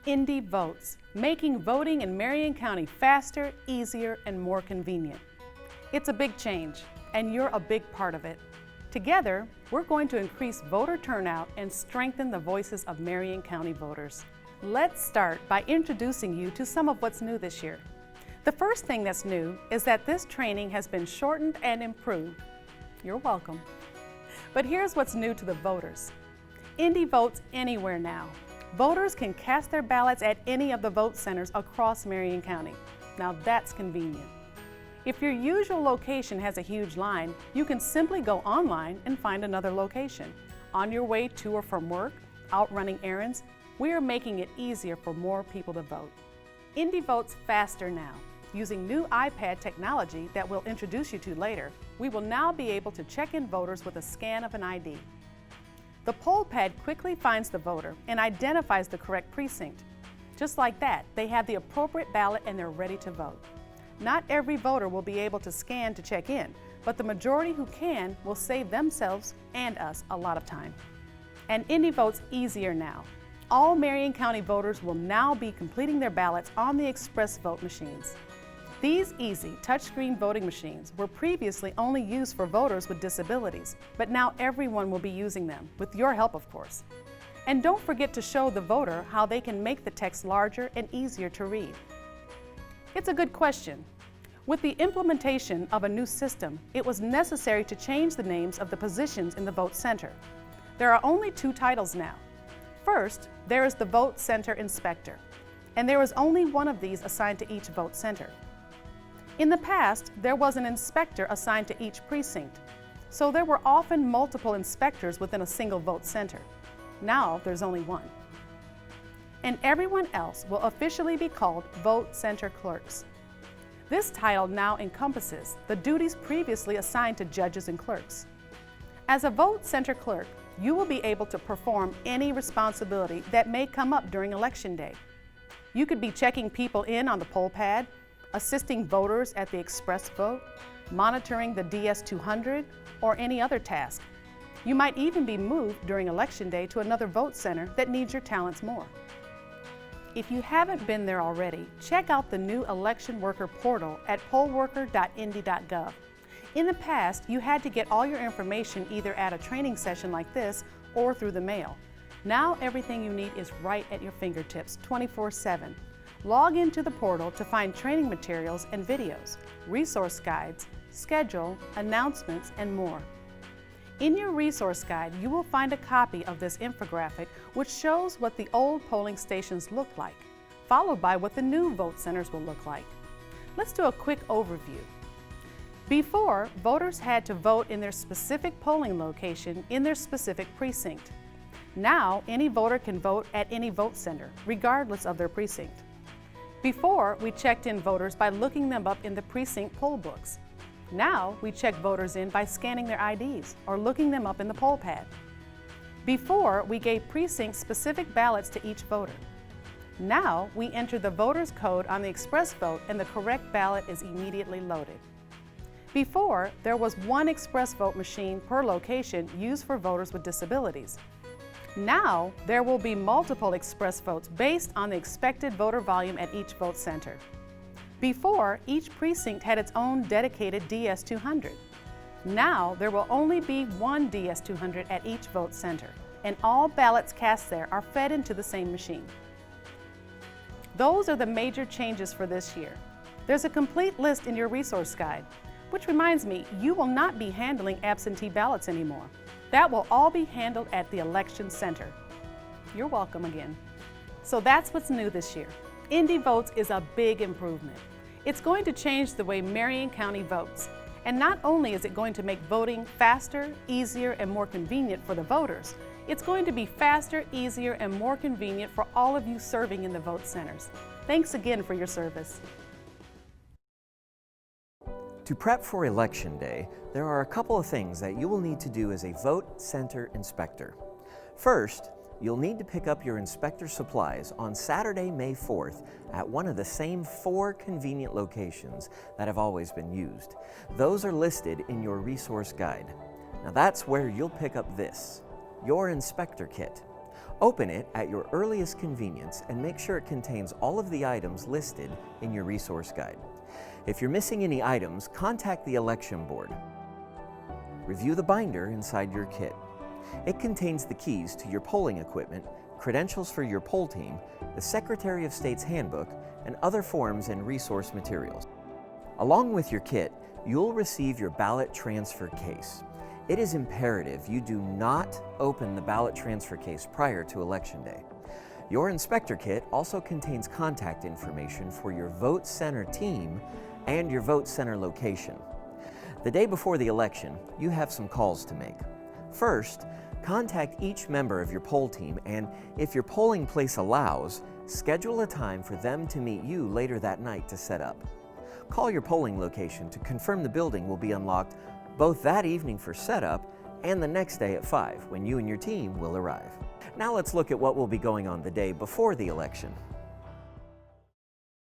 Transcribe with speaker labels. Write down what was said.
Speaker 1: Indy Votes, making voting in Marion County faster, easier, and more convenient. It's a big change, and you're a big part of it. Together, we're going to increase voter turnout and strengthen the voices of Marion County voters. Let's start by introducing you to some of what's new this year. The first thing that's new is that this training has been shortened and improved. You're welcome. But here's what's new to the voters. Indy votes anywhere now. Voters can cast their ballots at any of the vote centers across Marion County. Now that's convenient. If your usual location has a huge line, you can simply go online and find another location. On your way to or from work, out running errands, we are making it easier for more people to vote. Indy votes faster now. Using new iPad technology that we'll introduce you to later, we will now be able to check in voters with a scan of an ID. The poll pad quickly finds the voter and identifies the correct precinct. Just like that, they have the appropriate ballot and they're ready to vote. Not every voter will be able to scan to check in, but the majority who can will save themselves and us a lot of time. And Indy votes easier now. All Marion County voters will now be completing their ballots on the express vote machines. These easy touchscreen voting machines were previously only used for voters with disabilities, but now everyone will be using them, with your help of course. And don't forget to show the voter how they can make the text larger and easier to read. It's a good question. With the implementation of a new system, it was necessary to change the names of the positions in the vote center. There are only two titles now. First, there is the Vote Center Inspector, and there is only one of these assigned to each vote center. In the past, there was an inspector assigned to each precinct, so there were often multiple inspectors within a single vote center. Now there's only one. And everyone else will officially be called Vote Center Clerks. This title now encompasses the duties previously assigned to judges and clerks. As a Vote Center Clerk, you will be able to perform any responsibility that may come up during Election Day. You could be checking people in on the poll pad, assisting voters at the express vote, monitoring the DS200, or any other task. You might even be moved during Election Day to another vote center that needs your talents more. If you haven't been there already, check out the new election worker portal at pollworker.indy.gov. In the past, you had to get all your information either at a training session like this or through the mail. Now everything you need is right at your fingertips 24/7. Log into the portal to find training materials and videos, resource guides, schedule, announcements, and more. In your resource guide, you will find a copy of this infographic which shows what the old polling stations look like, followed by what the new vote centers will look like. Let's do a quick overview. Before, voters had to vote in their specific polling location in their specific precinct. Now, any voter can vote at any vote center, regardless of their precinct. Before, we checked in voters by looking them up in the precinct poll books. Now, we check voters in by scanning their IDs or looking them up in the poll pad. Before, we gave precinct-specific ballots to each voter. Now, we enter the voter's code on the express vote and the correct ballot is immediately loaded. Before, there was one express vote machine per location used for voters with disabilities. Now, there will be multiple express votes based on the expected voter volume at each vote center. Before, each precinct had its own dedicated DS200. Now, there will only be one DS200 at each vote center, and all ballots cast there are fed into the same machine. Those are the major changes for this year. There's a complete list in your resource guide, which reminds me, you will not be handling absentee ballots anymore. That will all be handled at the election center. You're welcome again. So that's what's new this year. Indy Votes is a big improvement. It's going to change the way Marion County votes. And not only is it going to make voting faster, easier, and more convenient for the voters, it's going to be faster, easier, and more convenient for all of you serving in the vote centers. Thanks again for your service.
Speaker 2: To prep for Election Day, there are a couple of things that you will need to do as a vote center inspector. First, you'll need to pick up your inspector supplies on Saturday, May 4th at one of the same 4 convenient locations that have always been used. Those are listed in your resource guide. Now that's where you'll pick up this, your inspector kit. Open it at your earliest convenience and make sure it contains all of the items listed in your resource guide. If you're missing any items, contact the election board. Review the binder inside your kit. It contains the keys to your polling equipment, credentials for your poll team, the Secretary of State's handbook, and other forms and resource materials. Along with your kit, you'll receive your ballot transfer case. It is imperative you do not open the ballot transfer case prior to Election Day. Your inspector kit also contains contact information for your vote center team and your vote center location. The day before the election, you have some calls to make. First, contact each member of your poll team, and if your polling place allows, schedule a time for them to meet you later that night to set up. Call your polling location to confirm the building will be unlocked both that evening for setup and the next day at 5 when you and your team will arrive. Now let's look at what will be going on the day before the election.